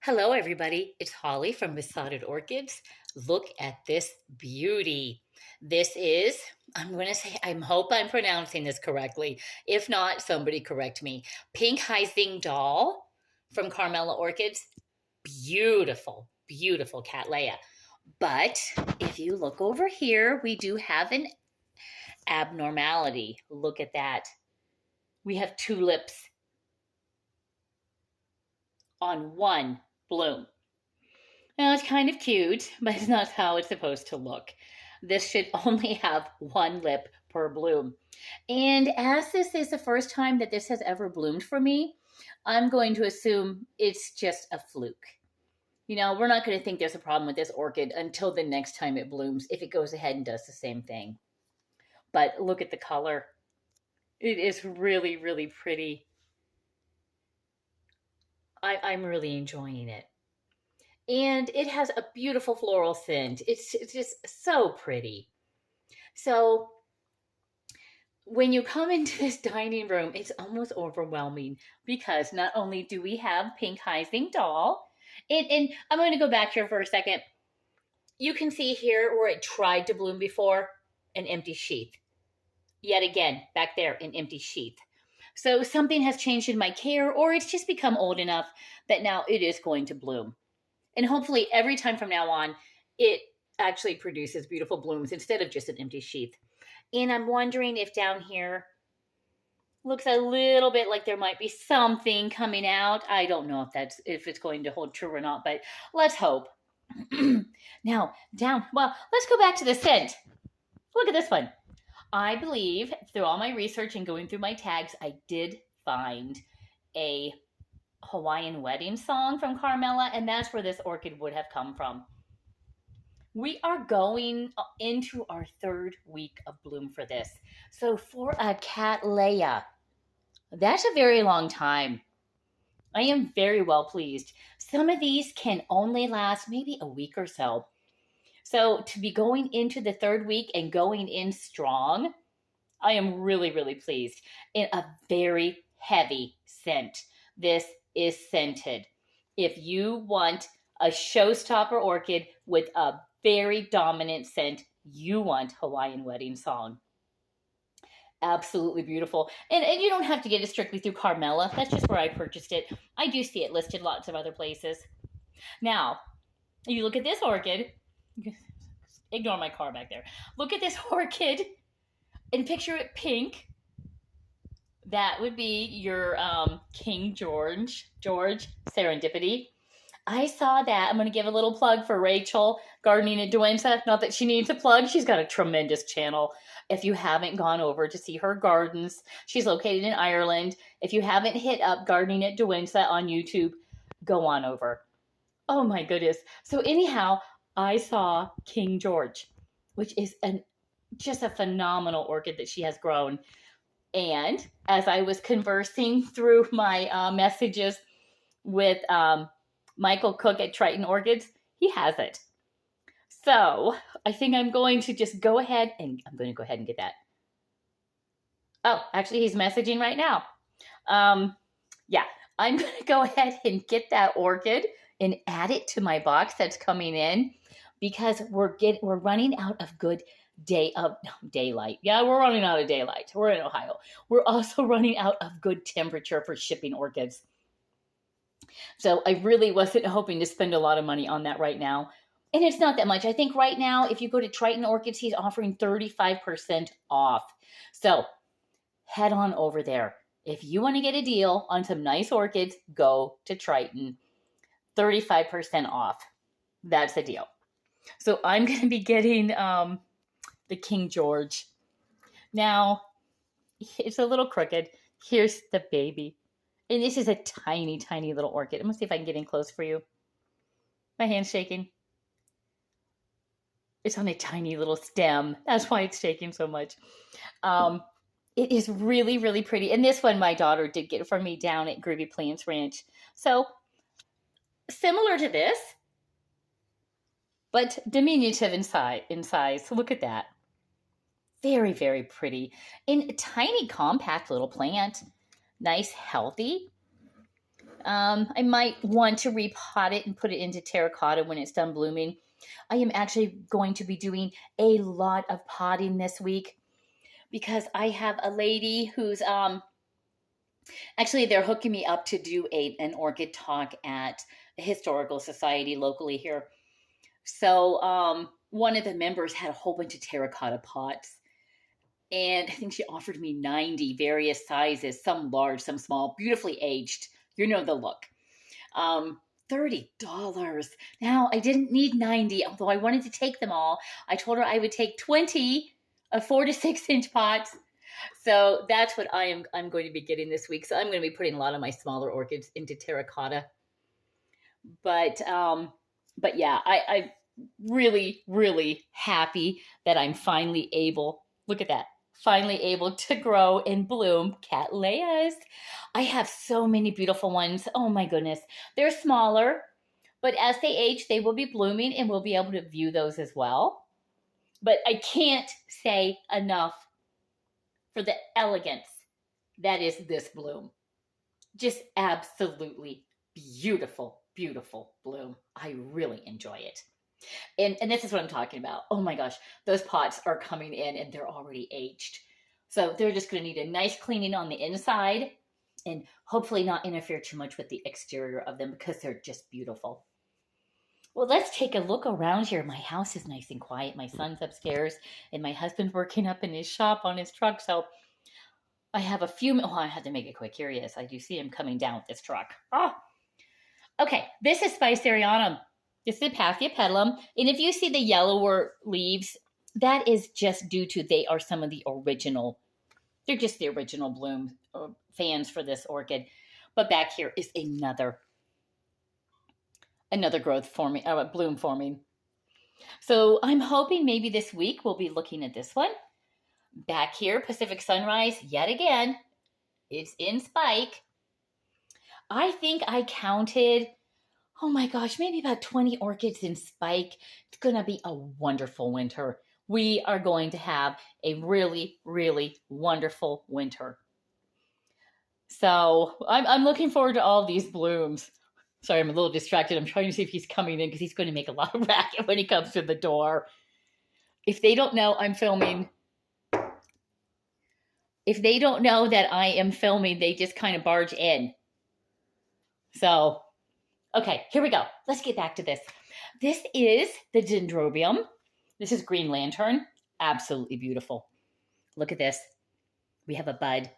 Hello, everybody. It's Holly from Besotted Orchids. Look at this beauty. This is, I'm going to say, I hope I'm pronouncing this correctly. If not, somebody correct me. Pink hsiying doll from Carmela Orchids. Beautiful, beautiful Cattleya. But if you look over here, we do have an abnormality. Look at that. We have tulips on one bloom. Now, it's kind of cute, but it's not how it's supposed to look. This should only have one lip per bloom. And as this is the first time that this has ever bloomed for me, I'm going to assume it's just a fluke. We're not going to think there's a problem with this orchid until the next time it blooms, if it goes ahead and does the same thing. But look at the color. It is really, really pretty. I'm really enjoying it. And it has a beautiful floral scent. It's just so pretty. So when you come into this dining room, it's almost overwhelming because not only do we have pink hsiying doll, and I'm going to go back here for a second. You can see here where it tried to bloom before, an empty sheath. Yet again, back there, an empty sheath. So something has changed in my care, or it's just become old enough that now it is going to bloom. And hopefully every time from now on, it actually produces beautiful blooms instead of just an empty sheath. And I'm wondering if down here looks a little bit like there might be something coming out. I don't know if it's going to hold true or not, but let's hope. Now, let's go back to the scent. Look at this one. I believe through all my research and going through my tags, I did find a Hawaiian wedding song from Carmela, and that's where this orchid would have come from. We are going into our third week of bloom for this. So for a Cattleya, that's a very long time. I am very well pleased. Some of these can only last maybe a week or so. So to be going into the third week and going in strong, I am really, really pleased. In a very heavy scent. This is scented. If you want a showstopper orchid with a very dominant scent, you want Hawaiian Wedding Song. Absolutely beautiful. And you don't have to get it strictly through Carmela. That's just where I purchased it. I do see it listed lots of other places. Now, you look at this orchid. Ignore my car back there. Look at this orchid and picture it pink. That would be your King George Serendipity. I saw that. I'm going to give a little plug for Rachel, Gardening at Duenza. Not that she needs a plug. She's got a tremendous channel. If you haven't gone over to see her gardens, she's located in Ireland. If you haven't hit up Gardening at Duenza on YouTube, go on over. Oh my goodness. So anyhow, I saw King George, which is just a phenomenal orchid that she has grown. And as I was conversing through my messages with Michael Cook at Triton Orchids, he has it. So I think I'm going to just go ahead and get that. Oh, actually, he's messaging right now. Yeah, I'm going to go ahead and get that orchid and add it to my box that's coming in because we're running out of good daylight. Yeah, we're running out of daylight. We're in Ohio. We're also running out of good temperature for shipping orchids. So I really wasn't hoping to spend a lot of money on that right now. And it's not that much. I think right now, if you go to Triton Orchids, he's offering 35% off. So head on over there. If you want to get a deal on some nice orchids, go to Triton. 35% off. That's the deal. So I'm going to be getting the King George. Now, it's a little crooked. Here's the baby. And this is a tiny, tiny little orchid. I'm going to see if I can get in close for you. My hand's shaking. It's on a tiny little stem. That's why it's shaking so much. It is really, really pretty. And this one my daughter did get from me down at Groovy Plants Ranch. So, similar to this, but diminutive in size. So look at that. Very, very pretty. And a tiny, compact little plant. Nice, healthy. I might want to repot it and put it into terracotta when it's done blooming. I am actually going to be doing a lot of potting this week because I have a lady who's actually they're hooking me up to do an orchid talk at a historical society locally here. So one of the members had a whole bunch of terracotta pots, and I think she offered me 90 various sizes, some large, some small, beautifully aged. You know the look. $30. Now, I didn't need 90, although I wanted to take them all. I told her I would take 20 of 4 to 6 inch pots. So that's what I'm going to be getting this week. So I'm going to be putting a lot of my smaller orchids into terracotta. But yeah, I really, really happy that I'm finally able, look at that, finally able to grow and bloom Cattleyas. I have so many beautiful ones. Oh my goodness. They're smaller, but as they age, they will be blooming and we'll be able to view those as well. But I can't say enough for the elegance that is this bloom. Just absolutely beautiful, beautiful bloom. I really enjoy it. And this is what I'm talking about. Oh my gosh, those pots are coming in and they're already aged. So they're just going to need a nice cleaning on the inside and hopefully not interfere too much with the exterior of them because they're just beautiful. Well, let's take a look around here. My house is nice and quiet. My son's upstairs and my husband's working up in his shop on his truck. So I have a few, oh, I had to make it quick. Here he is. I do see him coming down with this truck. Oh, okay. This is Spicerianum. This is Apathia petalum. And if you see the yellower leaves, that is just due to they are some of the original, they're just the original bloom fans for this orchid. But back here is another growth forming, bloom forming. So I'm hoping maybe this week we'll be looking at this one. Back here, Pacific Sunrise, yet again, it's in spike. I think I counted, oh my gosh, maybe about 20 orchids in spike. It's going to be a wonderful winter. We are going to have a really, really wonderful winter. So I'm looking forward to all these blooms. Sorry, I'm a little distracted. I'm trying to see if he's coming in because he's going to make a lot of racket when he comes to the door. If they don't know I'm filming, if they don't know that I am filming, they just kind of barge in. So, okay, here we go. Let's get back to this. This is the dendrobium. This is green lantern. Absolutely beautiful. Look at this. We have a bud.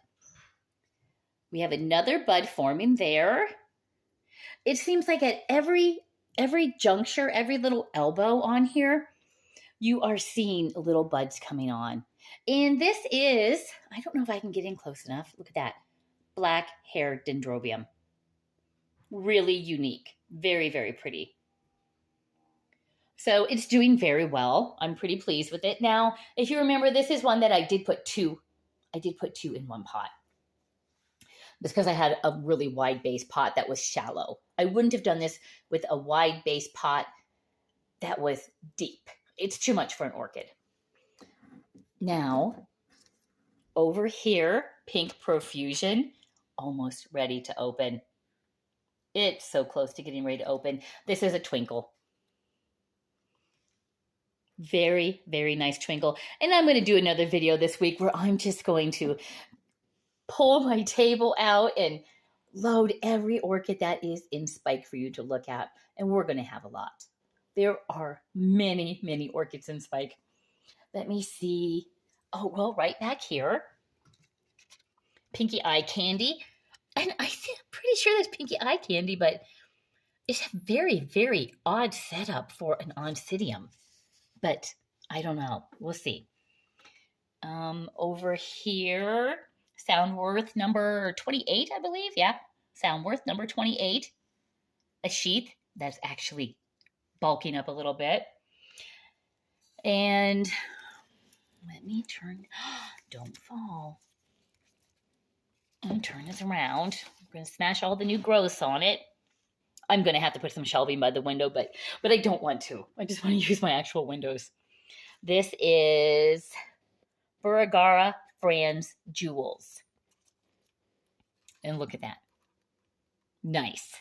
We have another bud forming there. It seems like at every juncture, every little elbow on here, you are seeing little buds coming on. And this is, I don't know if I can get in close enough. Look at that. Black hair dendrobium. Really unique. Very, very pretty. So it's doing very well. I'm pretty pleased with it. Now, if you remember, this is one that I did put two in one pot. Because I had a really wide base pot that was shallow. I wouldn't have done this with a wide base pot that was deep. It's too much for an orchid. Now, over here, pink profusion, almost ready to open. It's so close to getting ready to open. This is a twinkle. Very, very nice twinkle. And I'm going to do another video this week where I'm just going to pull my table out and load every orchid that is in spike for you to look at. And we're going to have a lot. There are many, many orchids in spike. Let me see. Oh, well, right back here. Pinky eye candy. And I'm pretty sure that's pinky eye candy, but it's a very, very odd setup for an oncidium. But I don't know. We'll see. Over here, Soundworth number 28, I believe. Yeah, Soundworth number 28. A sheath that's actually bulking up a little bit. And let me turn. Don't fall. And turn this around. I'm going to smash all the new growths on it. I'm going to have to put some shelving by the window, but I don't want to. I just want to use my actual windows. This is Burigara Franz Jewels. And look at that. Nice.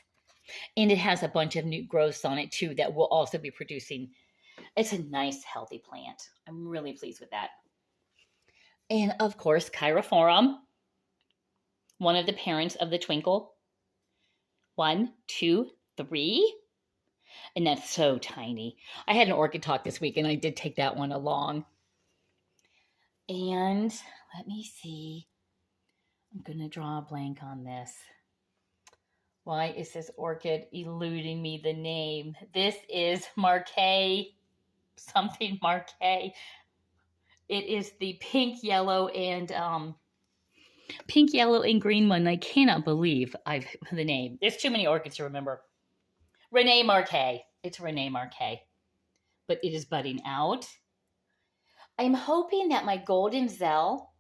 And it has a bunch of new growths on it too that will also be producing. It's a nice, healthy plant. I'm really pleased with that. And of course, Chiraphorum, one of the parents of the twinkle. 1, 2, 3. And that's so tiny. I had an orchid talk this week and I did take that one along. And let me see. I'm going to draw a blank on this. Why is this orchid eluding me the name? This is Marquet, something Marquet. It is the pink, yellow, and green one. I cannot believe I've the name. There's too many orchids to remember. Renee Marquet. It's Renee Marquet. But it is budding out. I'm hoping that my golden Zell,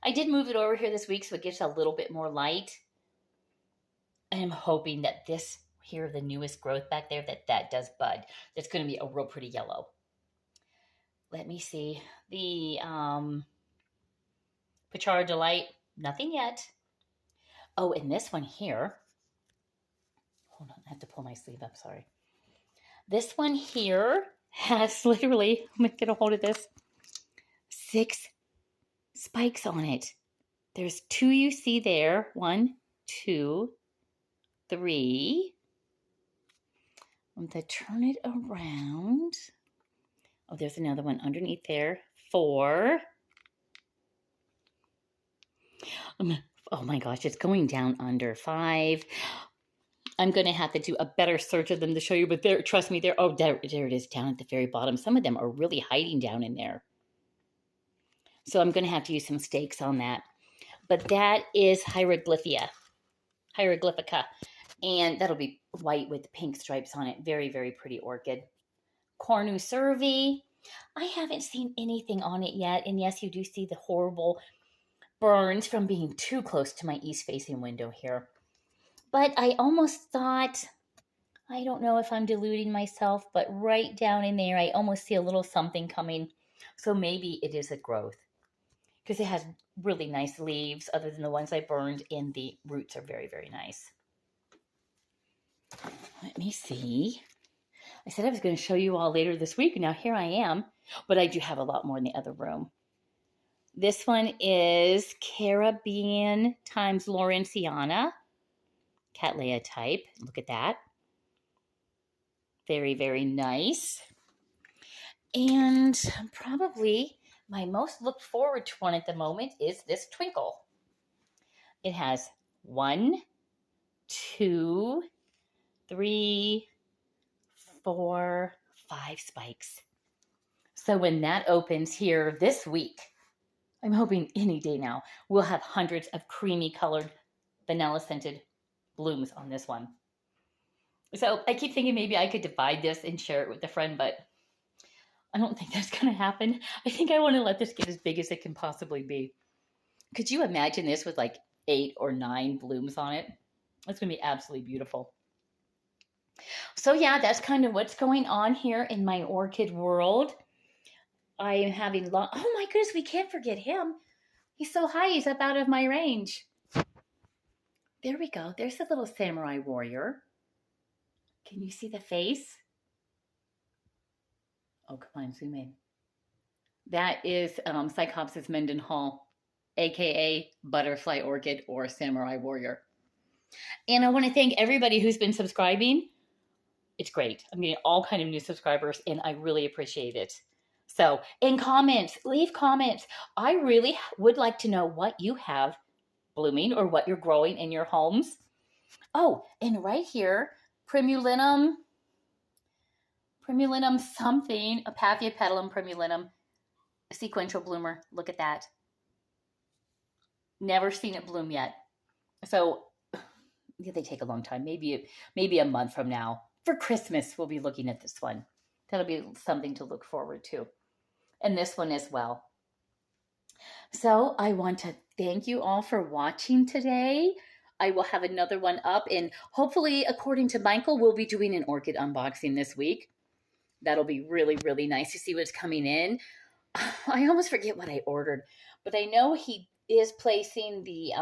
I did move it over here this week so it gets a little bit more light. I am hoping that this here, the newest growth back there, that does bud. That's going to be a real pretty yellow. Let me see. The Pachara Delight, nothing yet. Oh, and this one here. Hold on, I have to pull my sleeve up, sorry. This one here has literally, let me get a hold of this, 6 spikes on it. There's 2 you see there. 1, 2, 3. I'm going to turn it around. Oh, there's another one underneath there. 4. Oh my gosh, it's going down under 5. I'm going to have to do a better search of them to show you, but there, trust me, there it is down at the very bottom. Some of them are really hiding down in there. So I'm going to have to use some stakes on that. But that is hieroglyphica. And that'll be white with pink stripes on it. Very, very pretty orchid. Cornu cervi. I haven't seen anything on it yet. And yes, you do see the horrible burns from being too close to my east-facing window here. But I almost thought, I don't know if I'm deluding myself, but right down in there, I almost see a little something coming. So maybe it is a growth. Because it has really nice leaves other than the ones I burned, and the roots are very, very nice. Let me see. I said I was going to show you all later this week. Now here I am, but I do have a lot more in the other room. This one is Caribbean times Lawrenciana, Cattleya type. Look at that. Very, very nice. And probably my most looked forward to one at the moment is this twinkle. It has 1, 2, 3, 4, 5 spikes. So when that opens here this week, I'm hoping any day now, we'll have hundreds of creamy colored, vanilla scented blooms on this one. So I keep thinking maybe I could divide this and share it with a friend, but I don't think that's going to happen. I think I want to let this get as big as it can possibly be. Could you imagine this with like 8 or 9 blooms on it? It's going to be absolutely beautiful. So yeah, that's kind of what's going on here in my orchid world. I am having oh my goodness, we can't forget him. He's so high, he's up out of my range. There we go. There's the little samurai warrior. Can you see the face? Oh, come on, zoom in. That is Psychopsis Mendenhall, aka Butterfly Orchid or Samurai Warrior. And I want to thank everybody who's been subscribing. It's great. I'm getting all kind of new subscribers, and I really appreciate it. So, in comments, leave comments. I really would like to know what you have blooming or what you're growing in your homes. Oh, and right here, Primulinum something, Apathia petalum primulinum, sequential bloomer. Look at that. Never seen it bloom yet. So, yeah, they take a long time. Maybe a month from now. For Christmas, we'll be looking at this one. That'll be something to look forward to. And this one as well. So I want to thank you all for watching today. I will have another one up, and hopefully, according to Michael, we'll be doing an orchid unboxing this week. That'll be really, really nice to see what's coming in. I almost forget what I ordered, but I know he is placing the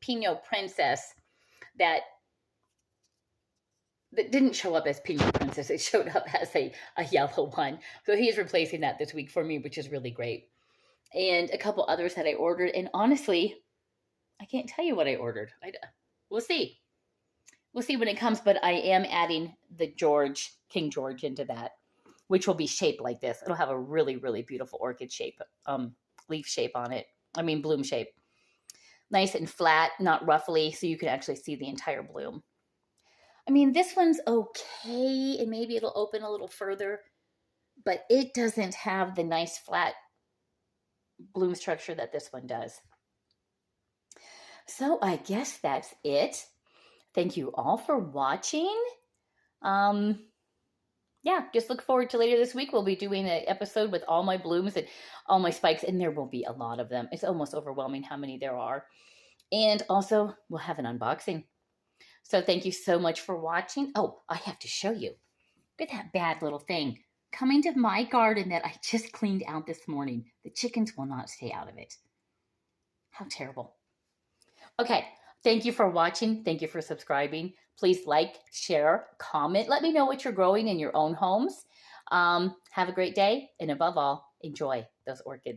Pinot Princess that that didn't show up as Pink Princess. It showed up as a yellow one. So he's replacing that this week for me, which is really great. And a couple others that I ordered. And honestly, I can't tell you what I ordered. We'll see. We'll see when it comes, but I am adding the King George into that, which will be shaped like this. It'll have a really, really beautiful orchid shape, leaf shape on it. I mean, bloom shape. Nice and flat, not ruffly, so you can actually see the entire bloom. I mean, this one's okay, and maybe it'll open a little further, but it doesn't have the nice flat bloom structure that this one does. So I guess that's it. Thank you all for watching. Yeah, just look forward to later this week. We'll be doing an episode with all my blooms and all my spikes, and there will be a lot of them. It's almost overwhelming how many there are. And also, we'll have an unboxing. So thank you so much for watching. Oh, I have to show you. Look at that bad little thing coming to my garden that I just cleaned out this morning. The chickens will not stay out of it. How terrible. Okay, thank you for watching. Thank you for subscribing. Please like, share, comment. Let me know what you're growing in your own homes. Have a great day, and above all, enjoy those orchids.